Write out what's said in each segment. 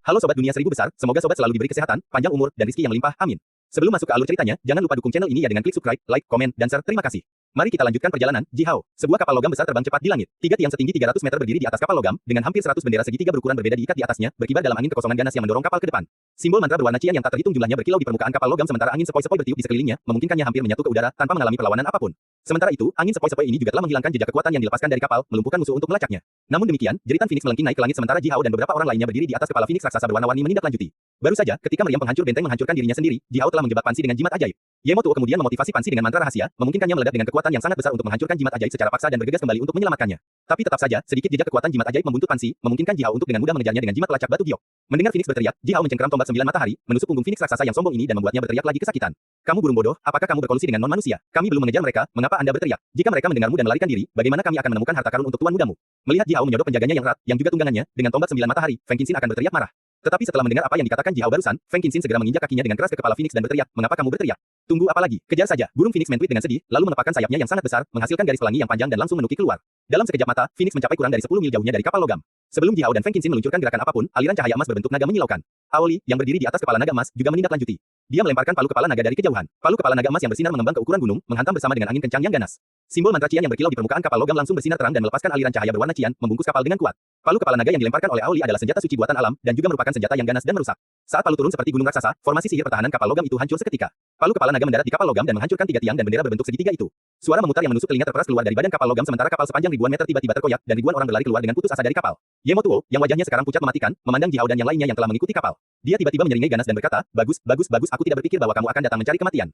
Halo Sobat Dunia Seribu Besar, semoga Sobat selalu diberi kesehatan, panjang umur, dan rezeki yang melimpah, amin. Sebelum masuk ke alur ceritanya, jangan lupa dukung channel ini ya dengan klik subscribe, like, komen, dan share. Terima kasih. Mari kita lanjutkan perjalanan. Jihao, sebuah kapal logam besar terbang cepat di langit. Tiga tiang setinggi 300 meter berdiri di atas kapal logam, dengan hampir 100 bendera segitiga berukuran berbeda diikat di atasnya, berkibar dalam angin kekosongan ganas yang mendorong kapal ke depan. Simbol mantra berwarna cian yang tak terhitung jumlahnya berkilau di permukaan kapal logam sementara angin sepoi-sepoi bertiup di sekelilingnya, memungkinkannya hampir menyatu ke udara tanpa mengalami perlawanan apapun. Sementara itu, angin sepoi-sepoi ini juga telah menghilangkan jejak kekuatan yang dilepaskan dari kapal, melumpuhkan musuh untuk melacaknya. Namun demikian, jeritan Phoenix melengking naik ke langit sementara Jihao dan beberapa orang lainnya berdiri di atas kepala Phoenix raksasa berwarna-warni menindaklanjuti. Baru saja, ketika meriam penghancur benteng menghancurkan dirinya sendiri, Jihao telah menjebak Pan Xi dengan jimat ajaib. Yemotuo kemudian memotivasi Pan Xi dengan mantra rahasia, memungkinkannya meledak dengan kekuatan yang sangat besar untuk menghancurkan jimat ajaib secara paksa dan bergegas kembali untuk menyelamatkannya. Tapi tetap saja, sedikit jejak kekuatan jimat ajaib membuntut Pan Xi, memungkinkan Jihao untuk dengan mudah mengejarnya dengan jimat pelacak batu giok. Mendengar Phoenix berteriak, Jihao mencengkeram tombak 9 matahari, menusuk punggung Phoenix raksasa yang sombong ini dan membuatnya berteriak lagi kesakitan. Kamu burung bodoh, apakah kamu berkolusi dengan non-manusia? Kami belum mengejar mereka, mengapa Anda berteriak? Jika mereka mendengarmu dan melarikan diri, bagaimana kami akan menemukan harta karun untuk tuan mudamu? Melihat Jihao menyodok penjaganya yang erat, yang juga tunggangannya, dengan tombak 9 matahari, Feng Qinxin akan berteriak marah. Tetapi setelah mendengar apa yang dikatakan Jihao barusan, Feng Qinxin segera menginjak kakinya dengan keras ke kepala Phoenix dan berteriak, mengapa kamu berteriak? Tunggu apa lagi? Kejar saja. Burung Phoenix mentwit dengan sedih, lalu menepakkan sayapnya yang sangat besar, menghasilkan garis pelangi yang panjang dan langsung menukik keluar. Dalam sekejap mata, Phoenix mencapai kurang dari 10 mil jauhnya dari kapal logam. Sebelum Jihao dan Feng Qinxin meluncurkan gerakan apapun, aliran cahaya emas berbentuk naga menyilaukan. Aoli, yang berdiri di atas kepala naga emas, juga menindaklanjuti. Dia melemparkan palu kepala naga dari kejauhan. Palu kepala naga emas yang bersinar mengembang ke ukuran gunung, menghantam bersama dengan angin kencang yang ganas. Simbol mantra cian yang berkilau di permukaan kapal logam langsung bersinar terang dan melepaskan aliran cahaya berwarna cian, membungkus kapal dengan kuat. Palu kepala naga yang dilemparkan oleh Aoli adalah senjata suci buatan alam dan juga merupakan senjata yang ganas dan merusak. Saat palu turun seperti gunung raksasa, formasi sihir pertahanan kapal logam itu hancur seketika. Palu kepala naga mendarat di kapal logam dan menghancurkan tiga tiang dan bendera berbentuk segitiga itu. Suara memutar yang menusuk telinga terperas keluar dari badan kapal logam sementara kapal sepanjang ribuan meter tiba-tiba terkoyak dan ribuan orang berlari keluar dengan putus asa dari kapal. Yemotuo, yang wajahnya sekarang pucat mematikan, memandang Jihao dan yang lainnya yang telah mengikuti kapal. Dia tiba-tiba menyeringai ganas dan berkata, bagus, aku tidak berpikir bahwa kamu akan datang mencari kematian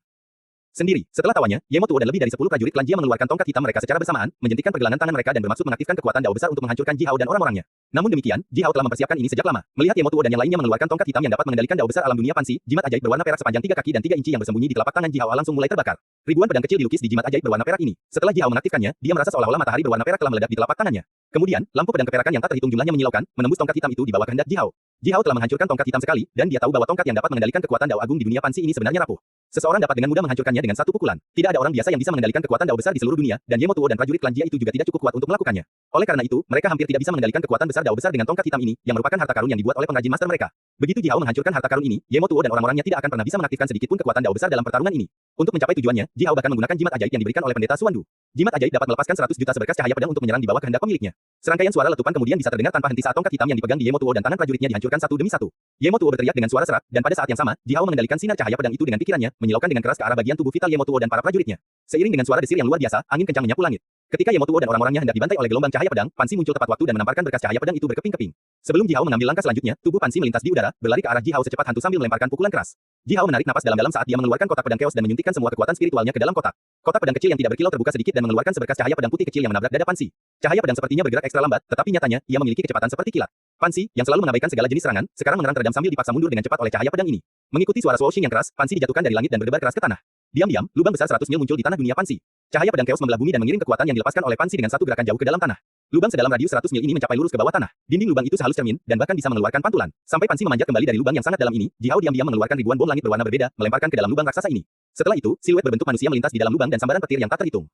sendiri. Setelah tawanya, Yemotuo dan lebih dari 10 prajurit klan Jia mengeluarkan tongkat hitam mereka secara bersamaan, menjentikan pergelangan tangan mereka dan bermaksud mengaktifkan kekuatan dao besar untuk menghancurkan Jihao dan orang-orangnya. Namun demikian, Jihao telah mempersiapkan ini sejak lama. Melihat Yemotuo dan yang lainnya mengeluarkan tongkat hitam yang dapat mengendalikan dao besar alam dunia Pan Xi, jimat ajaib berwarna perak sepanjang 3 kaki dan 3 inci yang bersembunyi di telapak tangan Jihao langsung mulai terbakar. Ribuan pedang kecil dilukis di jimat ajaib berwarna perak ini. Setelah Jihao mengaktifkannya, dia merasa seolah-olah matahari berwarna perak telah meledak di telapak tangannya. Kemudian, lampu pedang keperakan yang tak terhitung jumlahnya menyilaukan, menembus tongkat hitam itu di bawah kehendak Jihao. Jihao telah menghancurkan tongkat hitam sekali, dan dia tahu bahwa tongkat yang dapat mengendalikan kekuatan dao agung di dunia Pan Xi ini sebenarnya rapuh. Seseorang dapat dengan mudah menghancurkannya dengan satu pukulan. Tidak ada orang biasa yang bisa mengendalikan kekuatan dao besar di seluruh dunia, dan Yemotuo dan prajurit klan Jia itu juga tidak cukup kuat untuk melakukannya. Oleh karena itu, mereka hampir tidak bisa mengendalikan kekuatan besar dao besar dengan tongkat hitam ini, yang merupakan harta karun yang dibuat oleh pengrajin master mereka. Begitu Jihao menghancurkan harta karun ini, Yemotuo dan orang-orangnya tidak akan pernah bisa mengaktifkan sedikit pun kekuatan dao besar dalam pertarungan ini. Untuk mencapai tujuannya, Jihao bahkan menggunakan jimat ajaib yang diberikan oleh pendeta Suandu. Jimat ajaib dapat melepaskan 100 juta seberkas cahaya pedang untuk menyerang di bawah kehendak pemiliknya. Serangkaian suara letupan kemudian bisa terdengar tanpa henti saat tongkat hitam yang dipegang di Yemotuo dan tangan prajuritnya dihancurkan satu demi satu. Yemotuo berteriak dengan suara serak, dan pada saat yang sama, Jihao mengendalikan sinar cahaya pedang itu dengan pikirannya, menyilaukan dengan keras ke arah bagian tubuh vital Yemotuo dan para prajuritnya. Seiring dengan suara desir yang luar biasa, angin kencang menyapu langit. Ketika Yemotuo dan orang-orangnya hendak dibantai oleh gelombang cahaya pedang, Pan Xi muncul tepat waktu dan menamparkan berkas cahaya pedang itu berkeping-keping. Sebelum Jihao mengambil langkah selanjutnya, tubuh Pan Xi melintas di udara, berlari ke arah Jihao secepat hantu sambil melemparkan pukulan keras. Jihao menarik napas dalam-dalam saat dia mengeluarkan kotak pedang keos dan menyuntikkan semua kekuatan spiritualnya ke dalam kotak. Kotak pedang kecil yang tidak berkilau terbuka sedikit dan mengeluarkan seberkas cahaya pedang putih kecil yang menabrak dada Pan Xi. Cahaya pedang sepertinya bergerak ekstra lambat, tetapi nyatanya ia memiliki kecepatan seperti kilat. Pan Xi, yang selalu mengabaikan segala jenis serangan, sekarang mengerang teredam sambil dipaksa mundur dengan cepat oleh cahaya pedang ini. Mengikuti suara swooshing yang keras, Pan Xi dijatuhkan dari langit dan berdebar keras ke tanah. Diam-diam, lubang besar 100 mil muncul di tanah dunia Pan Xi. Cahaya pedang keos membelah bumi dan mengirim kekuatan yang dilepaskan oleh Pan Xi dengan satu gerakan jauh ke dalam tanah. Lubang sedalam radius 100 mil ini mencapai lurus ke bawah tanah. Dinding lubang itu sehalus cermin dan bahkan bisa mengeluarkan pantulan. Sampai Pan Xi memanjat kembali dari lubang yang sangat dalam ini, Jihao diam-diam mengeluarkan ribuan bom langit berwarna berbeda, melemparkan ke dalam lubang raksasa ini. Setelah itu, siluet berbentuk manusia melintas di dalam lubang dan sambaran petir yang tak terhitung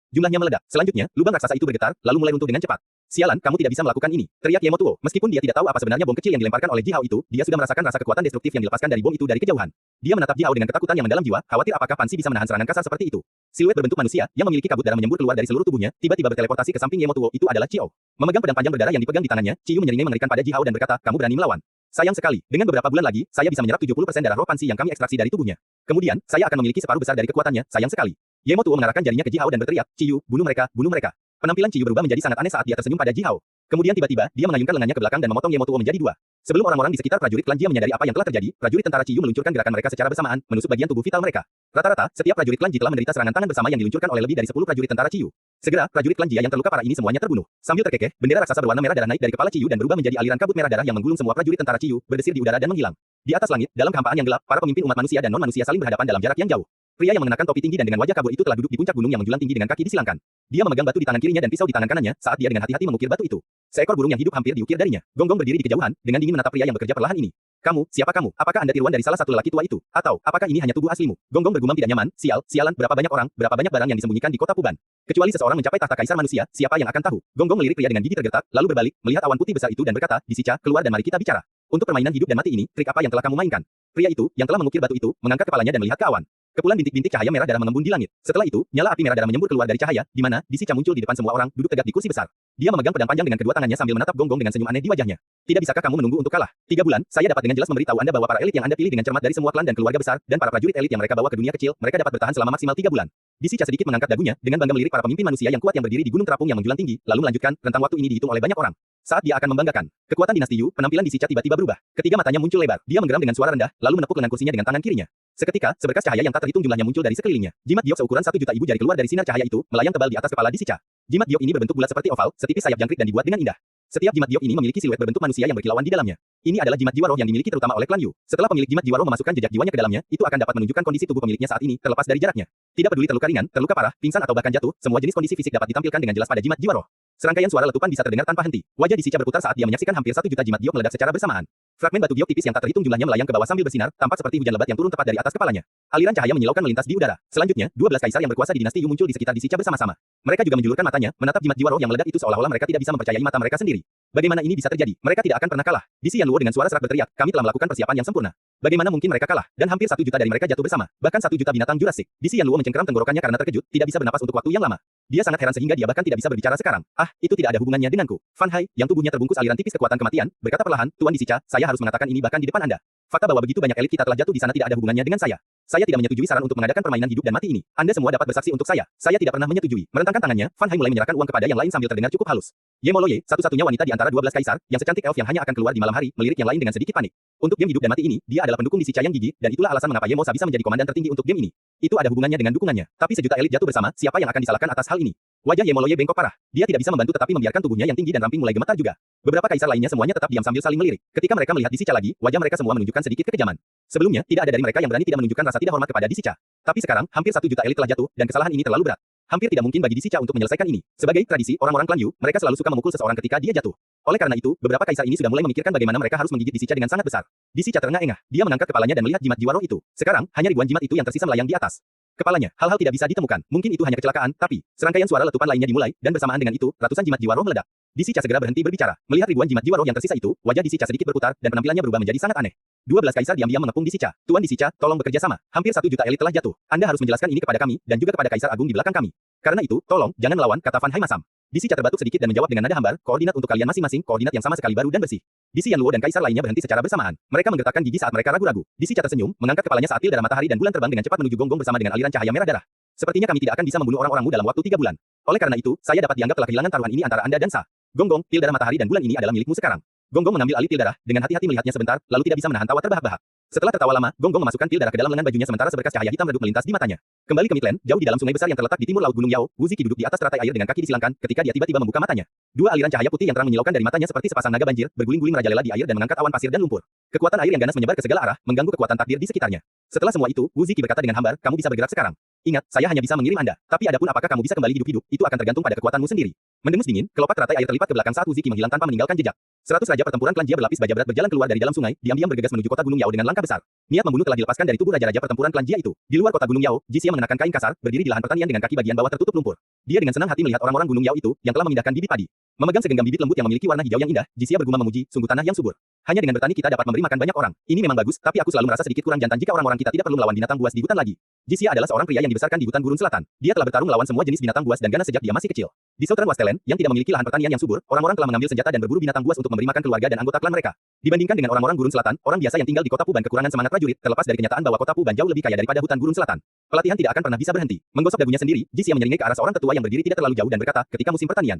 jumlahnya meledak. Selanjutnya, lubang raksasa itu bergetar, lalu mulai runtuh dengan cepat. Sialan, kamu tidak bisa melakukan ini, teriak Yemotuo. Meskipun dia tidak tahu apa sebenarnya bom kecil yang dilemparkan oleh Jihao itu, dia sudah merasakan rasa kekuatan destruktif yang dilepaskan dari bom itu dari kejauhan. Dia menatap Jihao dengan ketakutan yang mendalam jiwa, khawatir apakah Pan Xi bisa menahan serangan kasar seperti itu. Siluet berbentuk manusia yang memiliki kabut darah menyembur keluar dari seluruh tubuhnya, tiba-tiba berteleportasi ke samping Yemotuo. Itu adalah Chiou. Memegang pedang panjang berdarah yang dipegang di tangannya, Chiou menyeringai mengerikan pada Jihao dan berkata, kamu berani melawan. Sayang sekali, dengan beberapa bulan lagi, saya bisa menyerap 70% darah roh Pan Xi yang kami ekstraksi dari tubuhnya. Kemudian, saya akan memiliki separuh besar dari kekuatannya, sayang sekali. Yemotuo mengarahkan jarinya ke Jihao dan berteriak, Chiou, bunuh mereka, bunuh mereka. Penampilan Chiou berubah menjadi sangat aneh saat dia tersenyum pada Jihao. Kemudian tiba-tiba, dia mengayunkan lengannya ke belakang dan memotong Yemotuo menjadi dua. Sebelum orang-orang di sekitar prajurit klan Jia menyadari apa yang telah terjadi, prajurit tentara Chiou meluncurkan gerakan mereka secara bersamaan, menusuk bagian tubuh vital mereka. Rata-rata, setiap prajurit klan Jia telah menderita serangan tangan bersama yang diluncurkan oleh lebih dari 10 prajurit tentara Chiou. Segera, prajurit klan Jia yang terluka parah ini semuanya terbunuh. Sambil terkekeh, bendera raksasa berwarna merah darah naik dari kepala Chiou dan berubah menjadi aliran kabut merah darah yang menggulung semua prajurit tentara Chiou, berdesir di udara dan menghilang. Di atas langit, dalam kehampaan yang gelap, para pemimpin umat manusia dan non-manusia saling berhadapan dalam jarak yang jauh. Pria yang mengenakan topi tinggi dan dengan wajah kabur itu telah duduk di puncak gunung yang menjulang tinggi dengan kaki disilangkan. Dia memegang batu di tangan kirinya dan pisau di tangan kanannya saat dia dengan hati-hati mengukir batu itu. Seekor burung yang hidup hampir diukir darinya. Gonggong berdiri di kejauhan, dengan dingin menatap pria yang bekerja perlahan ini. Kamu, siapa kamu? Apakah Anda tiruan dari salah satu lelaki tua itu? Atau, apakah ini hanya tubuh aslimu? Gonggong bergumam tidak nyaman, sialan, berapa banyak orang, berapa banyak barang yang disembunyikan di kota Puban. Kecuali seseorang mencapai tahta kaisar manusia, siapa yang akan tahu? Gonggong melirik pria dengan gigi tergertak, lalu berbalik, melihat awan putih besar itu dan berkata, Disica, keluar dan mari kita bicara. Untuk permainan hidup dan mati ini, trik apa yang telah kamu mainkan? Pria itu, yang telah mengukir batu itu, mengangkat kepalanya dan melihat ke awan. Kepulan bintik-bintik cahaya merah darah mengembun di langit. Setelah itu, nyala api merah darah menyembur keluar dari cahaya, di mana Di Shicha muncul di depan semua orang, duduk tegak di kursi besar. Dia memegang pedang panjang dengan kedua tangannya sambil menatap Gong Gong dengan senyum aneh di wajahnya. Tidak bisakah kamu menunggu untuk kalah? 3 bulan, saya dapat dengan jelas memberitahu Anda bahwa para elit yang Anda pilih dengan cermat dari semua klan dan keluarga besar, dan para prajurit elit yang mereka bawa ke dunia kecil, mereka dapat bertahan selama maksimal 3 bulan. Di Shicha sedikit mengangkat dagunya, dengan bangga melirik para pemimpin manusia yang kuat yang berdiri di gunung terapung yang menjulang tinggi, lalu melanjutkan, rentang waktu ini dihitung oleh banyak orang. Saat dia akan membanggakan kekuatan dinasti Yu, penampilan Di Shicha tiba-tiba berubah. Ketiga matanya muncul lebar. Dia menggeram dengan suara rendah, lalu menepuk lengan kursinya dengan tangan kirinya. Seketika, seberkas cahaya yang tak terhitung jumlahnya muncul dari sekelilingnya. Jimat giok seukuran 1 juta ibu jari keluar dari sinar cahaya itu, melayang tebal di atas kepala Di Shicha. Jimat giok ini berbentuk bulat seperti oval, setipis sayap jangkrik dan dibuat dengan indah. Setiap jimat giok ini memiliki siluet berbentuk manusia yang berkilauan di dalamnya. Ini adalah jimat jiwa roh yang dimiliki terutama oleh klan Yu. Setelah pemilik jimat jiwa roh memasukkan jejak jiwanya ke dalamnya, itu akan dapat menunjukkan kondisi tubuh pemiliknya saat ini, terlepas dari jaraknya. Tidak peduli terluka ringan, terluka parah, pingsan atau bahkan jatuh, semua jenis kondisi fisik dapat ditampilkan dengan jelas pada jimat jiwa roh. Serangkaian suara letupan bisa terdengar tanpa henti. Wajah Di Shicha berputar saat dia menyaksikan hampir 1 juta jimat giok meledak secara bersamaan. Fragmen batu giok tipis yang tak terhitung jumlahnya melayang ke bawah sambil bersinar, tampak seperti hujan lebat yang turun tepat dari atas kepalanya. Aliran cahaya menyilaukan melintas di udara. Selanjutnya, 12 kaisar yang berkuasa di dinasti Yu muncul di sekitar Di Shicha bersama-sama. Mereka juga menjulurkan matanya, menatap jimat jiwa roh yang meledak itu seolah-olah mereka tidak bisa mempercayai mata mereka sendiri. Bagaimana ini bisa terjadi? Mereka tidak akan pernah kalah. Di Xian Luo dengan suara serak berteriak, kami telah melakukan persiapan yang sempurna. Bagaimana mungkin mereka kalah? Dan hampir 1 juta dari mereka jatuh bersama. Bahkan 1 juta binatang Jurassic. Di Xian Luo mencengkeram tenggorokannya karena terkejut, tidak bisa bernapas untuk waktu yang lama. Dia sangat heran sehingga dia bahkan tidak bisa berbicara sekarang. Ah, itu tidak ada hubungannya denganku. Fan Hai, yang tubuhnya terbungkus aliran tipis kekuatan kematian, berkata perlahan, Tuan Di Shicha, saya harus mengatakan ini bahkan di depan Anda. Fakta bahwa begitu banyak elit kita telah jatuh di sana tidak ada hubungannya dengan saya. Saya tidak menyetujui saran untuk mengadakan permainan hidup dan mati ini. Anda semua dapat bersaksi untuk saya. Saya tidak pernah menyetujui. Merentangkan tangannya, Fan Hai mulai menyerahkan uang kepada yang lain sambil terdengar cukup halus. Ye Moloye, satu-satunya wanita di antara 12 kaisar, yang secantik elf yang hanya akan keluar di malam hari, melirik yang lain dengan sedikit panik. Untuk game hidup dan mati ini, dia adalah pendukung Di Shicha yang gigih, dan itulah alasan mengapa Ye Mosa bisa menjadi komandan tertinggi untuk game ini. Itu ada hubungannya dengan dukungannya. Tapi sejuta elit jatuh bersama, siapa yang akan disalahkan atas hal ini? Wajah Ye Moloye bengkok parah. Dia tidak bisa membantu tetapi membiarkan tubuhnya yang tinggi dan ramping mulai gemetar juga. Beberapa kaisar lainnya semuanya tetap diam sambil saling melirik. Ketika mereka melihat Di Shicha lagi, wajah mereka semua menunjukkan sedikit kekejaman. Sebelumnya, tidak ada dari mereka yang berani tidak menunjukkan rasa tidak hormat kepada Di Shicha. Tapi sekarang, hampir 1 juta elit telah jatuh, dan kesalahan ini terlalu berat. Hampir tidak mungkin bagi Di Shicha untuk menyelesaikan ini. Sebagai tradisi, orang-orang klan Yu, mereka selalu suka memukul seseorang ketika dia jatuh. Oleh karena itu, beberapa kaisar ini sudah mulai memikirkan bagaimana mereka harus menggigit Di Shicha dengan sangat besar. Di Shicha terengah-engah. Dia mengangkat kepalanya dan melihat jimat jiwa roh itu. Sekarang, hanya ribuan jimat itu yang tersisa melayang di atas kepalanya. Hal-hal tidak bisa ditemukan. Mungkin itu hanya kecelakaan, tapi serangkaian suara letupan lainnya dimulai, dan bersamaan dengan itu, ratusan jimat jiwa roh meledak. Di Shicha segera berhenti berbicara. Melihat ribuan jimat jiwa roh yang tersisa itu, wajah Di Shicha sedikit berputar, dan penampilannya berubah menjadi sangat aneh. 12 kaisar diam-diam mengepung Di Shicha. Tuan Di Shicha, tolong bekerja sama. Hampir 1 juta elit telah jatuh. Anda harus menjelaskan ini kepada kami, dan juga kepada kaisar agung di belakang kami. Karena itu, tolong, jangan melawan, kata Fan Hai masam. Di Shicha terbatuk sedikit dan menjawab dengan nada hambar, koordinat untuk kalian masing-masing, koordinat yang sama sekali baru dan bersih. Di Xian Luo dan kaisar lainnya berhenti secara bersamaan. Mereka menggertakkan gigi saat mereka ragu-ragu. Di Shicha tersenyum, mengangkat kepalanya saat pil darah matahari dan bulan terbang dengan cepat menuju Gonggong bersama dengan aliran cahaya merah darah. Sepertinya kami tidak akan bisa membunuh orang-orangmu dalam waktu 3 bulan. Oleh karena itu, saya dapat dianggap telah kehilangan taruhan ini antara Anda dan Sa. Gonggong, pil darah matahari dan bulan ini adalah milikmu sekarang. Gonggong mengambil alih pil darah, dengan hati-hati melihatnya sebentar, lalu tidak bisa menahan tawa terbahak-bahak. Setelah tertawa lama, Gonggong memasukkan pil darah ke dalam lengan bajunya sementara seberkas cahaya hitam redup melintas di matanya. Kembali ke Midland, jauh di dalam sungai besar yang terletak di timur laut Gunung Yao, Wu Ziki duduk di atas teratai air dengan kaki disilangkan, ketika dia tiba-tiba membuka matanya. Dua aliran cahaya putih yang terang menyilaukan dari matanya seperti sepasang naga banjir, berguling-guling merajalela di air dan mengangkat awan pasir dan lumpur. Kekuatan air yang ganas menyebar ke segala arah, mengganggu kekuatan takdir di sekitarnya. Setelah semua itu, Wu Ziki berkata dengan hambar, kamu bisa bergerak sekarang. Ingat, saya hanya bisa mengirim Anda. Tapi adapun apakah kamu bisa kembali hidup-hidup, itu akan tergantung pada kekuatanmu sendiri. Mendengus dingin, kelopak teratai air terlipat ke belakang saat Wu Ziki menghilang tanpa meninggalkan jejak. 100 raja pertempuran klan Jia berlapis baja berat berjalan keluar dari dalam sungai, diam-diam bergegas menuju kota Gunung Yao dengan langkah besar. Niat membunuh telah dilepaskan dari tubuh raja-raja pertempuran klan Jia itu. Di luar kota Gunung Yao, Jixia mengenakan kain kasar, berdiri di lahan pertanian dengan kaki bagian bawah tertutup lumpur. Dia dengan senang hati melihat orang-orang Gunung Yao itu, yang telah memindahkan bibit padi. Memegang segenggam bibit lembut yang memiliki warna hijau yang indah, Jixia bergumam memuji, sungguh tanah yang subur. Hanya dengan bertani kita dapat memberi makan banyak orang. Ini memang bagus, tapi aku selalu merasa sedikit kurang jantan jika orang-orang kita tidak perlu melawan binatang buas di hutan lagi. Jixia adalah seorang pria yang dibesarkan di hutan gurun selatan. Dia telah bertarung melawan semua jenis binatang buas dan ganas sejak dia masih kecil. Di Southern Westland, yang tidak memiliki lahan pertanian yang subur, orang-orang telah mengambil senjata dan berburu binatang buas untuk memberi makan keluarga dan anggota klan mereka. Dibandingkan dengan orang-orang gurun selatan, orang biasa yang tinggal di kota Puban kekurangan semangat prajurit, terlepas dari kenyataan bahwa kota Puban jauh lebih kaya daripada hutan gurun selatan. Pelatihan tidak akan pernah bisa berhenti. Menggosok dagunya sendiri, Jixia menyeringai ke arah seorang tetua yang berdiri tidak terlalu jauh dan berkata, ketika musim pertanian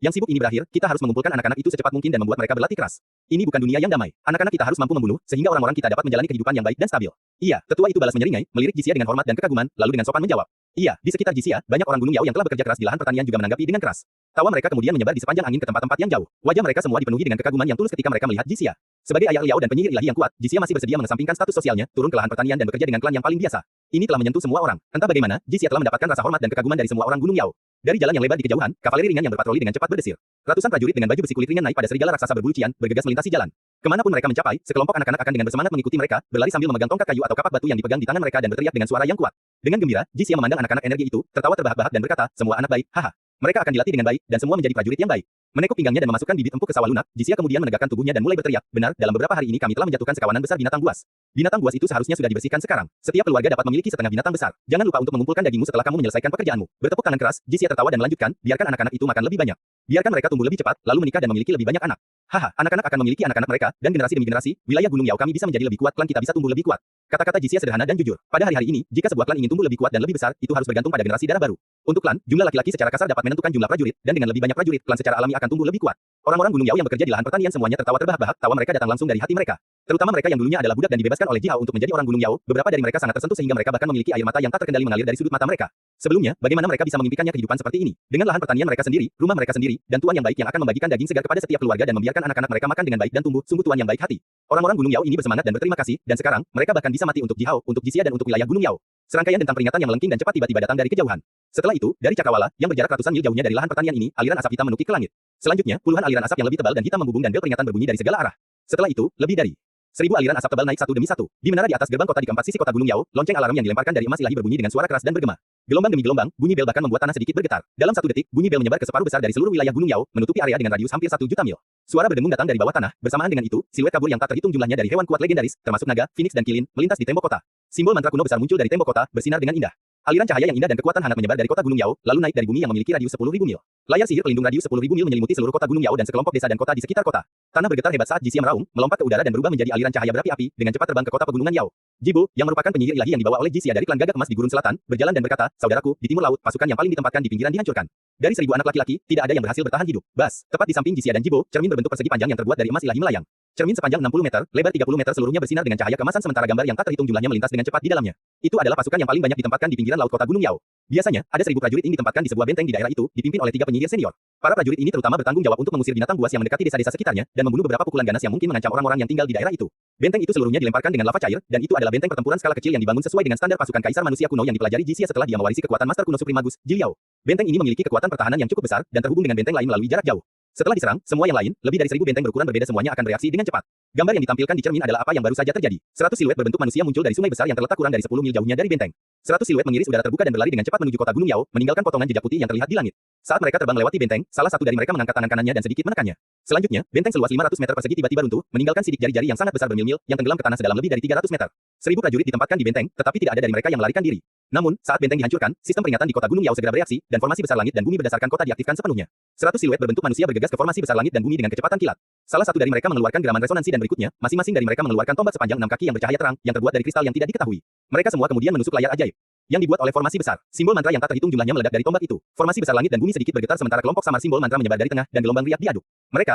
yang sibuk ini berakhir, kita harus mengumpulkan anak-anak itu secepat mungkin dan membuat mereka berlatih keras. Ini bukan dunia yang damai. Anak-anak kita harus mampu membunuh, sehingga orang-orang kita dapat menjalani kehidupan yang baik dan stabil. Iya, tetua itu balas menyeringai, melirik Jixia dengan hormat dan kekaguman, lalu dengan sopan menjawab. Iya, di sekitar Jixia, banyak orang Gunung Yao yang telah bekerja keras di lahan pertanian juga menanggapi dengan keras. Tawa mereka kemudian menyebar di sepanjang angin ke tempat-tempat yang jauh. Wajah mereka semua dipenuhi dengan kekaguman yang tulus ketika mereka melihat Jixia. Sebagai ayah Liao dan penyihir ilahi yang kuat, Jixia masih bersedia mengesampingkan status sosialnya, turun ke lahan pertanian dan bekerja dengan klan yang paling biasa. Ini telah menyentuh semua orang. Entah bagaimana, Jixia telah mendapatkan rasa hormat dan kekaguman dari semua orang Gunung Yao. Dari jalan yang lebar di kejauhan, kavaleri ringan yang berpatroli dengan cepat berdesir. Ratusan prajurit dengan baju besi kulit ringan naik pada serigala raksasa berbulu cian, bergegas melintasi jalan. Kemanapun mereka mencapai, sekelompok anak-anak akan dengan bersemangat mengikuti mereka, berlari sambil memegang tongkat kayu atau kapak batu yang dipegang di tangan mereka dan berteriak dengan suara yang kuat. Dengan gembira, Jixia memandang anak-anak energi itu, tertawa terbahak-bahak dan berkata, semua anak baik, haha. Mereka akan dilatih dengan baik, dan semua menjadi prajurit yang baik. Menekuk pinggangnya dan memasukkan bibit empuk ke sawah lunak, Jisia kemudian menegakkan tubuhnya dan mulai berteriak, benar, dalam beberapa hari ini kami telah menjatuhkan sekawanan besar binatang buas. Binatang buas itu seharusnya sudah dibersihkan sekarang. Setiap keluarga dapat memiliki setengah binatang besar. Jangan lupa untuk mengumpulkan dagingmu setelah kamu menyelesaikan pekerjaanmu. Bertepuk tangan keras, Jisia tertawa dan melanjutkan, biarkan anak-anak itu makan lebih banyak. Biarkan mereka tumbuh lebih cepat, lalu menikah dan memiliki lebih banyak anak. Haha, anak-anak akan memiliki anak-anak mereka, dan generasi demi generasi, wilayah Gunung Yao kami bisa menjadi lebih kuat, klan kita bisa tumbuh lebih kuat. Kata-kata Jisia sederhana dan jujur. Pada hari-hari ini, jika sebuah klan ingin tumbuh lebih kuat dan lebih besar, itu harus bergantung pada generasi darah baru. Untuk klan, jumlah laki-laki secara kasar dapat menentukan jumlah prajurit, dan dengan lebih banyak prajurit, klan secara alami akan tumbuh lebih kuat. Orang-orang Gunung Yao yang bekerja di lahan pertanian semuanya tertawa terbahak-bahak, tawa mereka datang langsung dari hati mereka. Terutama mereka yang dulunya adalah budak dan dibebaskan oleh Jihao untuk menjadi orang Gunung Yao, beberapa dari mereka sangat tersentuh sehingga mereka bahkan memiliki air mata yang tak terkendali mengalir dari sudut mata mereka. Sebelumnya, bagaimana mereka bisa memimpikannya kehidupan seperti ini? Dengan lahan pertanian mereka sendiri, rumah mereka sendiri, dan tuan yang baik yang akan membagikan daging segar kepada setiap keluarga dan membiarkan anak-anak mereka makan dengan baik dan tumbuh, sungguh tuan yang baik hati. Orang-orang Gunung Yao ini bersemangat dan berterima kasih, dan sekarang, mereka bahkan bisa mati untuk Jihao, untuk Jisia dan untuk wilayah Gunung Yao. Serangkaian tentang peringatan yang melengking dan cepat tiba-tiba datang dari kejauhan. Setelah itu, dari cakrawala, yang berjarak ratusan mil jauhnya dari lahan pertanian ini, aliran asap hitam menukik ke langit. Selanjutnya, puluhan aliran asap yang lebih tebal dan hitam membubung dan bel peringatan berbunyi dari segala arah. Setelah itu, lebih dari 1000 aliran asap tebal naik satu demi satu. Di menara di atas gerbang kota di keempat sisi kota Gunung Yao, lonceng alarm yang dilemparkan dari emas ilahi berbunyi dengan suara keras dan bergema. Gelombang demi gelombang, bunyi bel bahkan membuat tanah sedikit bergetar. Dalam satu detik, bunyi bel menyebar ke separuh besar dari seluruh wilayah Gunung Yao, menutupi area dengan radius hampir 1 juta mil. Suara berdengung datang dari bawah tanah. Bersamaan dengan itu, siluet kabur yang tak terhitung jumlahnya dari hewan kuat legendaris, termasuk naga, phoenix dan kilin, melintas di tembok kota. Simbol mantra kuno besar muncul dari tembok kota, bersinar dengan indah. Aliran cahaya yang indah dan kekuatan hangat menyebar dari kota Gunung Yao, lalu naik dari bumi yang memiliki radius 10.000 mil. Layar sihir pelindung radius 10.000 mil menyelimuti seluruh kota Gunung Yao dan sekelompok desa dan kota di sekitar kota. Tanah bergetar hebat saat Jisia meraung, melompat ke udara dan berubah menjadi aliran cahaya berapi-api, dengan cepat terbang ke kota pegunungan Yao. Jibo, yang merupakan penyihir ilahi yang dibawa oleh Jisia dari klan gagak emas di gurun selatan, berjalan dan berkata, saudaraku, di timur laut, pasukan yang paling ditempatkan di pinggiran dihancurkan. Dari 1000 anak laki-laki, tidak ada yang berhasil bertahan hidup. Bas, tepat di samping Jisia dan Jibo, cermin berbentuk persegi panjang yang terbuat dari emas ilahi melayang. Cermin sepanjang 60 meter, lebar 30 meter seluruhnya bersinar dengan cahaya kemasan sementara gambar yang tak terhitung jumlahnya melintas dengan cepat di dalamnya. Itu adalah pasukan yang paling banyak ditempatkan di pinggiran laut kota Gunung Yao. Biasanya, ada 1000 prajurit ini ditempatkan di sebuah benteng di daerah itu, dipimpin oleh 3 penyihir senior. Para prajurit ini terutama bertanggung jawab untuk mengusir binatang buas yang mendekati desa-desa sekitarnya, dan membunuh beberapa pukulan ganas yang mungkin mengancam orang-orang yang tinggal di daerah itu. Benteng itu seluruhnya dilemparkan dengan lava cair, dan itu adalah benteng pertempuran skala kecil yang dibangun sesuai dengan standar pasukan kaisar manusia kuno yang dipelajari Jisia setelah dia mewarisi kekuatan Master kuno Supremagus, Jiliao. Benteng ini memiliki kekuatan pertahanan yang cukup besar, dan terhubung dengan benteng lain melalui jarak jauh. Setelah diserang, semua yang lain, lebih dari 1000 benteng berukuran berbeda semuanya akan bereaksi dengan cepat. Gambar yang ditampilkan di cermin adalah apa yang baru saja terjadi. 100 siluet berbentuk manusia muncul dari sungai besar yang terletak kurang dari 10 mil jauhnya dari benteng. 100 siluet mengiris udara terbuka dan berlari dengan cepat menuju kota Gunung Yao, meninggalkan potongan jejak putih yang terlihat di langit. Saat mereka terbang melewati benteng, salah satu dari mereka mengangkat tangan kanannya dan sedikit menekannya. Selanjutnya, benteng seluas 500 meter persegi tiba-tiba runtuh, meninggalkan sidik jari-jari yang sangat besar bermil-mil, yang tenggelam ke tanah sedalam lebih dari 300 meter. 1000 prajurit ditempatkan di benteng, tetapi tidak ada dari mereka yang melarikan diri. Namun, saat benteng dihancurkan, sistem peringatan di kota Gunung Yao segera bereaksi, dan formasi besar langit dan bumi berdasarkan kota diaktifkan sepenuhnya. 100 siluet berbentuk manusia bergegas ke formasi besar langit dan bumi dengan kecepatan kilat. Salah satu dari mereka mengeluarkan geraman resonansi dan berikutnya, masing-masing dari mereka mengeluarkan tombak sepanjang 6 kaki yang bercahaya terang, yang terbuat dari kristal yang tidak diketahui. Mereka semua kemudian menusuk layar ajaib yang dibuat oleh formasi besar. Simbol mantra yang tak terhitung jumlahnya meledak dari tombak itu. Formasi besar langit dan bumi sedikit bergetar sementara kelompok samar simbol mantra menyebar dari tengah dan gelombang riak diaduk.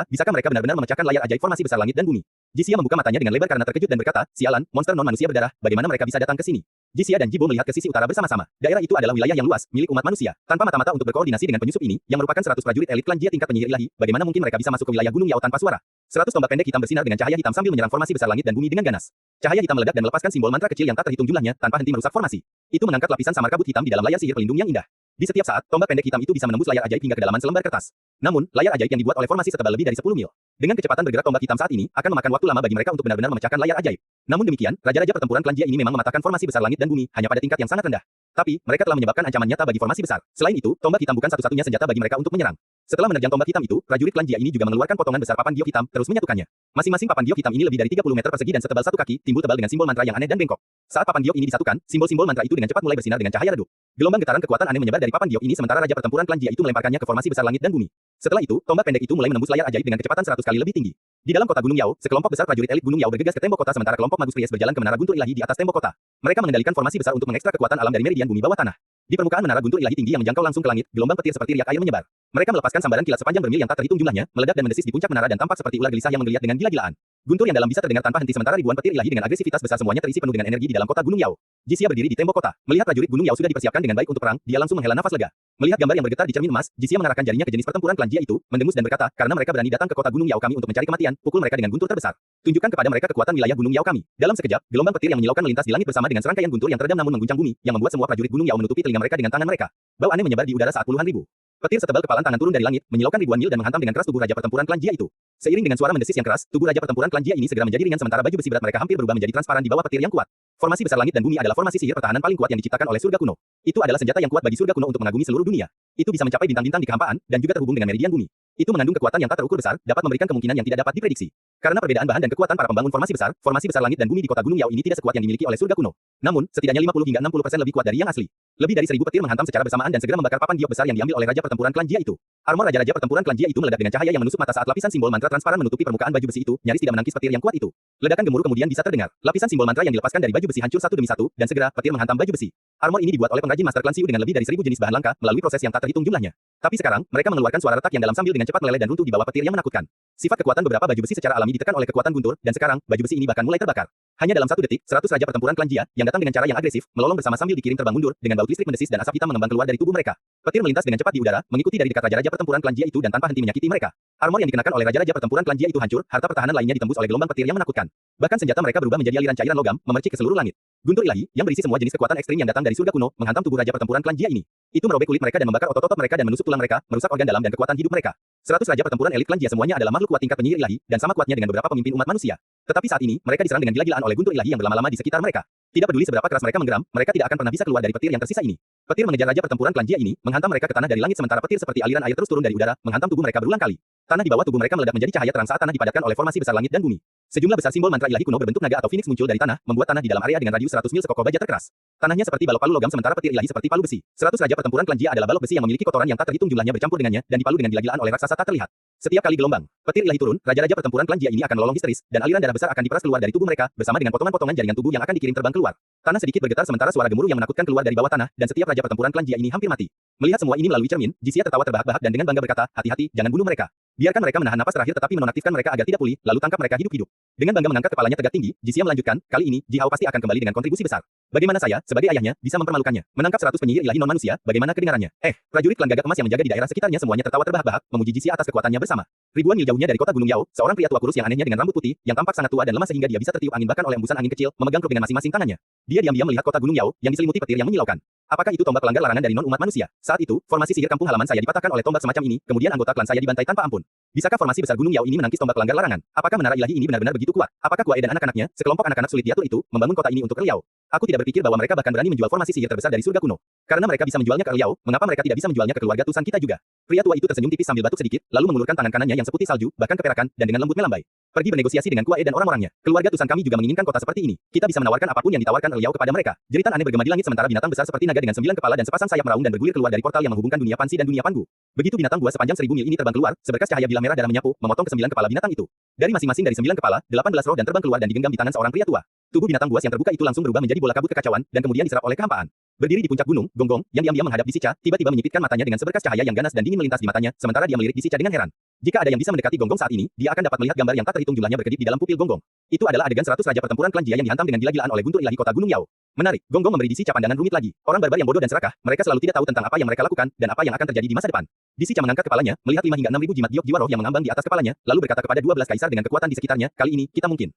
Bisakah mereka benar-benar memecahkan layar ajaib formasi besar langit dan bumi? Jisia membuka matanya dengan lebar karena terkejut dan berkata, sialan, monster non-manusia berdarah, bagaimana mereka bisa datang ke sini? Jisia dan Jibo melihat ke sisi utara bersama-sama. Daerah itu adalah wilayah yang luas, milik umat manusia. Tanpa mata-mata untuk berkoordinasi dengan penyusup ini, yang merupakan 100 prajurit elit klan Jia tingkat penyihir ilahi, bagaimana mungkin mereka bisa masuk ke wilayah Gunung Yao tanpa suara? 100 tombak pendek hitam bersinar dengan cahaya hitam sambil menyerang formasi besar langit dan bumi dengan ganas. Cahaya hitam meledak dan melepaskan simbol mantra kecil yang tak terhitung jumlahnya, tanpa henti merusak formasi. Itu mengangkat lapisan samar kabut hitam di dalam layar sihir pelindung yang indah. Di setiap saat, tombak pendek hitam itu bisa menembus layar ajaib hingga kedalaman selembar kertas. Namun, layar ajaib yang dibuat oleh formasi setebal lebih dari 10 mil. Dengan kecepatan bergerak tombak hitam saat ini, akan memakan waktu lama bagi mereka untuk benar-benar memecahkan layar ajaib. Namun demikian, raja-raja pertempuran klan Jia ini memang mematahkan formasi besar langit dan bumi, hanya pada tingkat yang sangat rendah. Tapi, mereka telah menyebabkan ancaman nyata bagi formasi besar. Selain itu, tombak hitam bukan satu-satunya senjata bagi mereka untuk menyerang. Setelah menerjang tombak hitam itu, prajurit klan Jia ini juga mengeluarkan potongan besar papan giok hitam, terus menyatukannya. Masing-masing papan giok hitam ini lebih dari 30 meter persegi dan setebal 1 kaki, timbul tebal dengan simbol mantra yang aneh dan bengkok. Saat papan giok ini disatukan, simbol-simbol mantra itu dengan cepat mulai bersinar dengan cahaya redup. Gelombang getaran kekuatan aneh menyebar dari papan giok ini sementara raja pertempuran klan Jia itu melemparkannya ke formasi besar langit dan bumi. Setelah itu, tombak pendek itu mulai menembus layar ajaib dengan kecepatan 100 kali lebih tinggi. Di dalam kota Gunung Yao, sekelompok besar prajurit elit Gunung Yao bergegas ke tembok kota sementara kelompok magus Priest berjalan ke menara guntur ilahi di atas tembok kota. Mereka mengendalikan formasi besar untuk mengekstrak kekuatan alam dari meridian bumi bawah tanah. Di permukaan menara guntur ilahi tinggi yang menjangkau langsung ke langit, gelombang petir seperti riak air menyebar. Mereka melepaskan sambaran kilat sepanjang bermil yang tak terhitung jumlahnya, meledak dan mendesis di puncak menara dan tampak seperti ular gelisah yang menggeliat dengan gila-gilaan. Guntur yang dalam bisa terdengar tanpa henti sementara ribuan petir ilahi dengan agresivitas besar semuanya terisi penuh dengan energi di dalam kota Gunung Yao. Jisia berdiri di tembok kota. Melihat prajurit Gunung Yao sudah dipersiapkan dengan baik untuk perang, dia langsung menghela nafas lega. Melihat gambar yang bergetar di cermin emas, Jisia mengarahkan jarinya ke jenis pertempuran klan Jia itu, mendengus dan berkata, karena mereka berani datang ke kota Gunung Yao kami untuk mencari kematian, pukul mereka dengan guntur terbesar. Tunjukkan kepada mereka kekuatan wilayah Gunung Yao kami. Dalam sekejap, gelombang petir yang menyilaukan melintas di langit bersama dengan serangkaian guntur yang teredam namun mengguncang bumi, yang membuat semua prajurit Gunung Yao menutupi telinga mereka dengan tangan mereka. Bau aneh menyebar di udara saat puluhan ribu petir setebal kepalan tangan turun dari langit, menyilaukan ribuan mil dan menghantam dengan keras tubuh raja pertempuran klan Jia itu. Seiring dengan suara mendesis yang keras, tubuh raja pertempuran klan Jia ini segera menjadi ringan sementara baju besi berat mereka hampir berubah menjadi transparan di bawah petir yang kuat. Formasi besar langit dan bumi adalah formasi sihir pertahanan paling kuat yang diciptakan oleh surga kuno. Itu adalah senjata yang kuat bagi surga kuno untuk mengagumi seluruh dunia. Itu bisa mencapai bintang-bintang di kehampaan dan juga terhubung dengan meridian bumi. Itu mengandung kekuatan yang tak terukur besar, dapat memberikan kemungkinan yang tidak dapat diprediksi. Karena perbedaan bahan dan kekuatan para pembangun formasi besar langit dan bumi di kota Gunung Yao ini tidak sekuat yang dimiliki oleh surga kuno. Namun, setidaknya 50 hingga 60% lebih kuat dari yang asli. Lebih dari 1000 petir menghantam secara bersamaan dan segera membakar papan giok besar yang diambil oleh raja pertempuran klan Jia itu. Armor raja-raja pertempuran klan Jia itu meledak dengan cahaya yang menusuk mata saat lapisan simbol mantra transparan menutupi permukaan baju besi itu, nyaris tidak menangkis petir yang kuat itu. Ledakan gemuruh kemudian bisa terdengar. Lapisan simbol mantra yang dilepaskan dari baju besi hancur satu demi satu, dan segera petir menghantam baju besi. Armor ini dibuat oleh pengrajin Master Klan Xiu dengan lebih dari 1000 jenis bahan langka melalui proses yang tak terhitung jumlahnya. Tapi sekarang, mereka mengeluarkan suara retak yang dalam sambil dengan cepat meleleh dan runtuh di bawah petir yang menakutkan. Sifat kekuatan beberapa baju besi secara alami ditekan oleh kekuatan guntur, dan sekarang, baju besi ini bahkan mulai terbakar. Hanya dalam 1 detik, 100 raja pertempuran klan Jia, yang datang dengan cara yang agresif, melolong bersama sambil dikirim terbang mundur, dengan bau listrik mendesis dan asap hitam mengembang keluar dari tubuh mereka. Petir melintas dengan cepat di udara, mengikuti dari dekat raja-raja pertempuran klan Jia itu dan tanpa henti menyakiti mereka. Armor yang dikenakan oleh raja-raja pertempuran klan Jia itu hancur, harta pertahanan lainnya ditembus oleh gelombang petir yang menakutkan. Bahkan senjata mereka berubah menjadi aliran cairan logam, memercik ke seluruh langit. Guntur ilahi, yang berisi semua jenis kekuatan ekstrim yang datang dari surga kuno, menghantam tubuh raja pertempuran klan Jia ini. Itu merobek kulit mereka dan membakar otot-otot mereka dan menusuk tulang mereka, merusak organ dalam dan kekuatan hidup mereka. 100 raja pertempuran elit klan Jia semuanya adalah makhluk kuat tingkat penyihir ilahi, dan sama kuatnya dengan beberapa pemimpin umat manusia. Tetapi saat ini, mereka diserang dengan gila-gilaan oleh guntur ilahi yang berlama-lama di sekitar mereka. Tidak peduli seberapa keras mereka menggeram, mereka tidak akan pernah bisa keluar dari petir yang tersisa ini. Petir mengejar raja pertempuran klan Jia ini, menghantam mereka ke tanah dari langit sementara petir seperti aliran air terus turun dari udara, menghantam tubuh mereka berulang kali. Tanah di bawah tubuh mereka meledak menjadi cahaya terang saat tanah dipadatkan oleh formasi besar langit dan bumi. Sejumlah besar simbol mantra ilahi kuno berbentuk naga atau phoenix muncul dari tanah, membuat tanah di dalam area dengan radius 100 mil sekokoh baja terkeras. Tanahnya seperti balok palu logam sementara petir ilahi seperti palu besi. 100 raja pertempuran klan Jia adalah balok besi yang memiliki kotoran yang tak terhitung jumlahnya bercampur dengannya dan dipalu dengan gila-gilaan oleh raksasa tak terlihat. Setiap kali gelombang petir ilahi turun, raja-raja pertempuran klan Jia ini akan melolong histeris dan aliran darah besar akan diperas keluar dari tubuh mereka bersama dengan potongan-potongan jaringan tubuh yang akan dikirim terbang keluar. Tanah sedikit bergetar sementara suara gemuruh yang menakutkan keluar dari bawah tanah dan setiap raja pertempuran klan Jia ini hampir mati. Melihat semua ini melalui cermin, Jisia tertawa terbahak-bahak dan dengan bangga berkata, "Hati-hati, jangan bunuh mereka. Biarkan mereka menahan napas terakhir tetapi menonaktifkan mereka agar tidak pulih, lalu tangkap mereka hidup-hidup." Dengan bangga mengangkat kepalanya tegak tinggi, Jisia melanjutkan, "Kali ini, Ji Hao pasti akan kembali dengan kontribusi besar. Bagaimana saya, sebagai ayahnya, bisa mempermalukannya? Menangkap 100 penyihir ilahi non-manusia, bagaimana kedengarannya? Prajurit klan gagak emas yang menjaga di daerah sekitarnya semuanya tertawa terbahak-bahak, memuji Jisia atas kekuatannya bersama. Ribuan mil jauhnya dari kota Gunung Yao, seorang pria tua kurus yang anehnya dengan rambut putih, yang tampak sangat tua dan lemah sehingga dia bisa tertiup angin bahkan oleh embusan angin kecil, memegang kruk dengan masing-masing tangannya. Dia diam-diam melihat kota Gunung Yao, yang diselimuti petir yang menyilaukan. Apakah itu tombak pelanggar larangan dari non-umat manusia? Saat itu, formasi sihir kampung halaman saya dipatahkan oleh tombak semacam ini, kemudian anggota klan saya dibantai tanpa ampun. Bisakah formasi besar Gunung Yao ini menangkis tombak pelanggar larangan? Apakah menara ilahi ini benar-benar begitu kuat? Apakah Kuai dan anak-anaknya, sekelompok anak-anak sulit diatur itu, membangun kota ini untuk Liao? Aku tidak berpikir bahwa mereka bahkan berani menjual formasi sihir terbesar dari surga kuno. Karena mereka bisa menjualnya ke Liao, mengapa mereka tidak bisa menjualnya ke keluarga Tusan kita juga? Pria tua itu tersenyum tipis sambil batuk sedikit, lalu mengulurkan tangan kanannya yang seputih salju, bahkan keperakan, dan dengan lembut melambai. Pergi bernegosiasi dengan Kuai dan orang-orangnya. Keluarga Tusan kami juga menginginkan kota seperti ini. Kita bisa menawarkan apapun yang ditawarkan Liao kepada mereka. Jeritan aneh bergema di langit sementara binatang besar seperti naga dengan 9 kepala dan sepasang sayap meraung dan bergulir keluar dari portal yang menghubungkan dunia Pansi dan dunia Pangu. Begitu binatang buas sepanjang 1000 mil ini terbang keluar, seberkas cahaya bilah merah darah menyapu, memotong ke 9 kepala binatang itu. Dari masing-masing dari 9 kepala, 18 roh dan terbang keluar dan digenggam di tangan seorang pria tua. Tubuh binatang buas yang terbuka itu langsung berubah menjadi bola kabut kekacauan dan kemudian diserap oleh kehampaan. Berdiri di puncak gunung, Gonggong, yang diam-diam menghadap Disica, tiba-tiba menyipitkan matanya dengan seberkas cahaya yang ganas dan dingin melintas di matanya, sementara dia melirik Disica dengan heran. Jika ada yang bisa mendekati Gonggong saat ini, dia akan dapat melihat gambar yang tak terhitung jumlahnya berkedip di dalam pupil Gonggong. Itu adalah adegan 100 raja pertempuran klan Jia yang dihantam dengan gila-gilaan oleh guntur ilahi kota Gunung Yao. Menarik, Gonggong memberi Disica pandangan rumit lagi. Orang barbar yang bodoh dan serakah, mereka selalu tidak tahu tentang apa yang mereka lakukan dan apa yang akan terjadi di masa depan. Disica mengangkat kepalanya, melihat 5 hingga 6000 jimat giok jiwa roh yang mengambang di atas kepalanya, lalu berkata kepada 12 kaisar dengan kekuatan di sekitarnya, "Kali ini, kita mungkin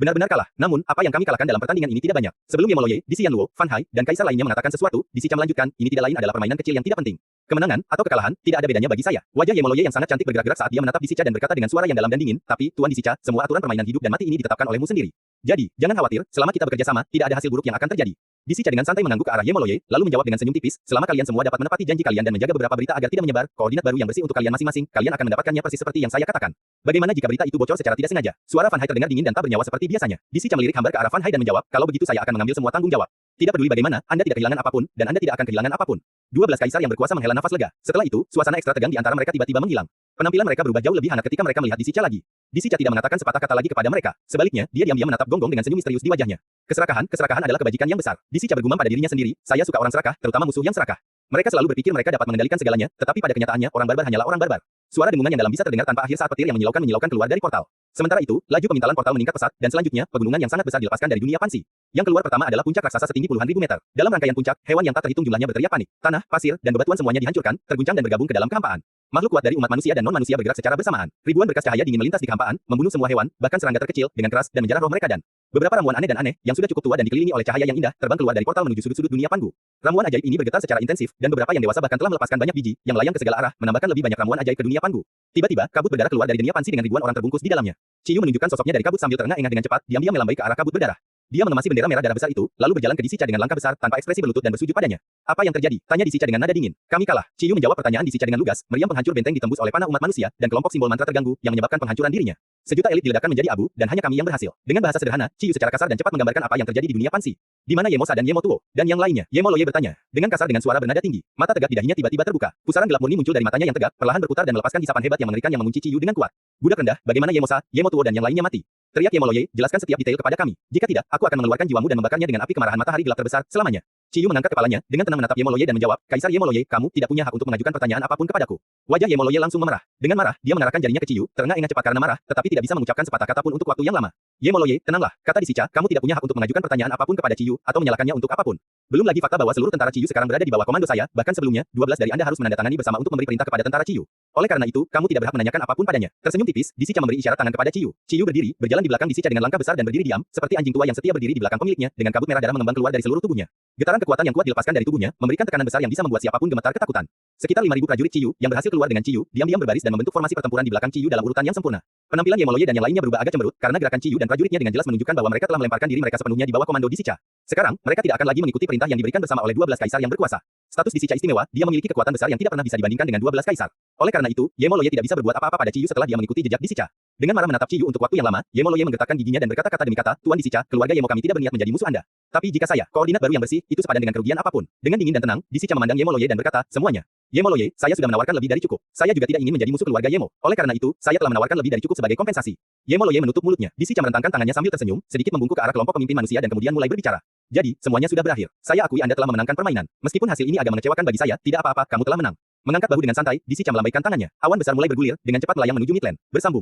benar-benar kalah. Namun, apa yang kami kalahkan dalam pertandingan ini tidak banyak. Sebelum Yemoloye, Di Xianluo, Fan Hai, dan kaisar lainnya mengatakan sesuatu, Disica melanjutkan, ini tidak lain adalah permainan kecil yang tidak penting. Kemenangan atau kekalahan tidak ada bedanya bagi saya." Wajah Yemoloye yang sangat cantik bergerak-gerak saat dia menatap Disica dan berkata dengan suara yang dalam dan dingin, "Tapi, Tuan Disica, semua aturan permainan hidup dan mati ini ditetapkan olehmu sendiri. Jadi, jangan khawatir, selama kita bekerja sama, tidak ada hasil buruk yang akan terjadi." Disica dengan santai mengangguk ke arah Yemoloye, lalu menjawab dengan senyum tipis, "Selama kalian semua dapat menepati janji kalian dan menjaga beberapa berita agar tidak menyebar, koordinat baru yang bersih untuk kalian masing-masing, kalian akan mendapatkannya persis seperti yang saya katakan. Bagaimana jika berita itu bocor secara tidak sengaja?" Suara Fan Hai terdengar dingin dan tak bernyawa seperti biasanya. Disica melirik hambar ke arah Fan Hai dan menjawab, "Kalau begitu saya akan mengambil semua tanggung jawab. Tidak peduli bagaimana, Anda tidak kehilangan apapun, dan Anda tidak akan kehilangan apapun." 12 kaisar yang berkuasa menghela nafas lega. Setelah itu, suasana ekstra tegang di antara mereka tiba-tiba menghilang. Penampilan mereka berubah jauh lebih hangat ketika mereka melihat Disica lagi. Disica tidak mengatakan sepatah kata lagi kepada mereka. Sebaliknya, dia diam-diam menatap Gonggong dengan senyum misterius di wajahnya. Keserakahan adalah kebajikan yang besar. Disica bergumam pada dirinya sendiri, "Saya suka orang serakah, terutama musuh yang serakah. Mereka selalu berpikir mereka dapat mengendalikan segalanya, tetapi pada kenyataannya orang barbar hanyalah orang barbar." Suara dengungan yang dalam bisa terdengar tanpa akhir saat petir yang menyilaukan keluar dari portal. Sementara itu, laju pemintalan portal meningkat pesat, dan selanjutnya, pegunungan yang sangat besar dilepaskan dari dunia Pansi. Yang keluar pertama adalah puncak raksasa setinggi puluhan ribu meter. Dalam rangkaian puncak, hewan yang tak terhitung jumlahnya berteriak panik. Tanah, pasir, dan bebatuan semuanya dihancurkan, terguncang dan bergabung ke dalam kehampaan. Makhluk kuat dari umat manusia dan non-manusia bergerak secara bersamaan. Ribuan berkas cahaya dingin melintas di kehampaan, membunuh semua hewan, bahkan serangga terkecil, dengan keras, dan menjarah roh mereka dan beberapa ramuan aneh dan aneh, yang sudah cukup tua dan dikelilingi oleh cahaya yang indah, terbang keluar dari portal menuju sudut-sudut dunia Pangu. Ramuan ajaib ini bergetar secara intensif, dan beberapa yang dewasa bahkan telah melepaskan banyak biji, yang melayang ke segala arah, menambahkan lebih banyak ramuan ajaib ke dunia Pangu. Tiba-tiba, kabut berdarah keluar dari dunia Pansi dengan ribuan orang terbungkus di dalamnya. Ciyu menunjukkan sosoknya dari kabut sambil terengah-engah dengan cepat, diam-diam melambai ke arah kabut berdarah. Dia mengemasi bendera merah darah besar itu, lalu berjalan ke Di Sicha dengan langkah besar tanpa ekspresi berlutut dan bersujud padanya. Apa yang terjadi? Tanya Di Sicha dengan nada dingin. Kami kalah. Ciyu menjawab pertanyaan Di Sicha dengan lugas. Meriam penghancur benteng ditembus oleh panah umat manusia dan kelompok simbol mantra terganggu yang menyebabkan penghancuran dirinya. Sejuta elit diledakkan menjadi abu, dan hanya kami yang berhasil. Dengan bahasa sederhana, Ciyu secara kasar dan cepat menggambarkan apa yang terjadi di dunia Pansi. Di mana Yemosa dan Yemotuo, dan yang lainnya. Yemoloye bertanya, dengan kasar dengan suara bernada tinggi. Mata tegak di dahinya tiba-tiba terbuka. Pusaran gelap murni muncul dari matanya yang tegak, perlahan berputar dan melepaskan hisapan hebat yang mengerikan yang mengunci Ciyu dengan kuat. Budak rendah, bagaimana Yemosa, Yemotuo dan yang lainnya mati? Teriak Yemoloye, jelaskan setiap detail kepada kami. Jika tidak, aku akan mengeluarkan jiwamu dan membakarnya dengan api kemarahan matahari gelap terbesar selamanya. Ciyu mengangkat kepalanya, dengan tenang menatap Yemoloye dan menjawab, Kaisar Yemoloye, kamu tidak punya hak untuk mengajukan pertanyaan apapun kepadaku. Wajah Yemoloye langsung memerah. Dengan marah, dia mengarahkan jarinya ke Ciyu, terengah-engah cepat karena marah, tetapi tidak bisa mengucapkan sepatah kata pun untuk waktu yang lama. Yemoloye, tenanglah, kata Di Sicha, kamu tidak punya hak untuk mengajukan pertanyaan apapun kepada Ciyu, atau menyalahkannya untuk apapun. Belum lagi fakta bahwa seluruh tentara Ciyu sekarang berada di bawah komando saya, bahkan sebelumnya, 12 dari Anda harus menandatangani bersama untuk memberi perintah kepada tentara Ciyu. Oleh karena itu, kamu tidak berhak menanyakan apapun padanya. Tersenyum tipis, Di Sicha memberi isyarat tangan kepada Ciyu. Ciyu berdiri, berjalan di belakang Di Sicha dengan langkah besar dan berdiri diam, seperti anjing tua yang setia berdiri di belakang pemiliknya, dengan kabut merah darah mengembang keluar dari seluruh tubuhnya. Getaran kekuatan yang kuat dilepaskan dari tubuhnya, memberikan tekanan besar yang bisa membuat siapapun gemetar ketakutan. Sekitar 5.000 prajurit Ciyu yang berhasil keluar dengan Ciyu, diam-diam berbaris dan membentuk formasi pertempuran di belakang Ciyu dalam urutan yang sempurna. Penampilan Yemoloye dan yang lainnya berubah agak cemberut karena gerakan Ciyu dan prajuritnya dengan jelas menunjukkan bahwa mereka telah melemparkan diri mereka sepenuhnya di bawah komando Di Sicha. Sekarang, mereka tidak akan lagi mengikuti perintah yang diberikan bersama oleh 12 kaisar yang berkuasa. Status Di Sicha istimewa, dia memiliki kekuatan besar yang tidak pernah bisa dibandingkan dengan 12 kaisar. Oleh karena itu, Yemoloye tidak bisa berbuat apa-apa pada Ciyu setelah dia mengikuti jejak Di Sicha. Dengan marah menatap Ciyu untuk waktu yang lama, Yemoloye menggetarkan giginya dan berkata kata demi kata, Tuan Di Sicha, keluarga Yemo kami tidak berniat menjadi musuh Anda. Tapi jika saya, koordinat baru yang bersih, itu sepadan dengan kerugian apapun. Dengan dingin dan tenang, Di Sicha memandang Yemoloye dan berkata, semuanya. Yemoloye, saya sudah menawarkan lebih dari cukup. Saya juga tidak ingin menjadi musuh keluarga Yemo. Oleh karena itu, saya telah menawarkan lebih dari cukup sebagai kompensasi. Yemoloye menutup mulutnya. Di Sicha merentangkan tangannya sambil tersenyum, sedikit membungkuk ke arah kelompok pemimpin manusia dan kemudian mulai berbicara. Jadi, semuanya sudah berakhir. Saya akui Anda telah memenangkan permainan. Meskipun hasil ini agak mengecewakan bagi saya, tidak apa-apa, kamu telah menang. Mengangkat bahu dengan santai, Di Sicha melambaikan tangannya. Awan besar mulai bergulir, dengan cepat melayang menuju Midland. Bersambung.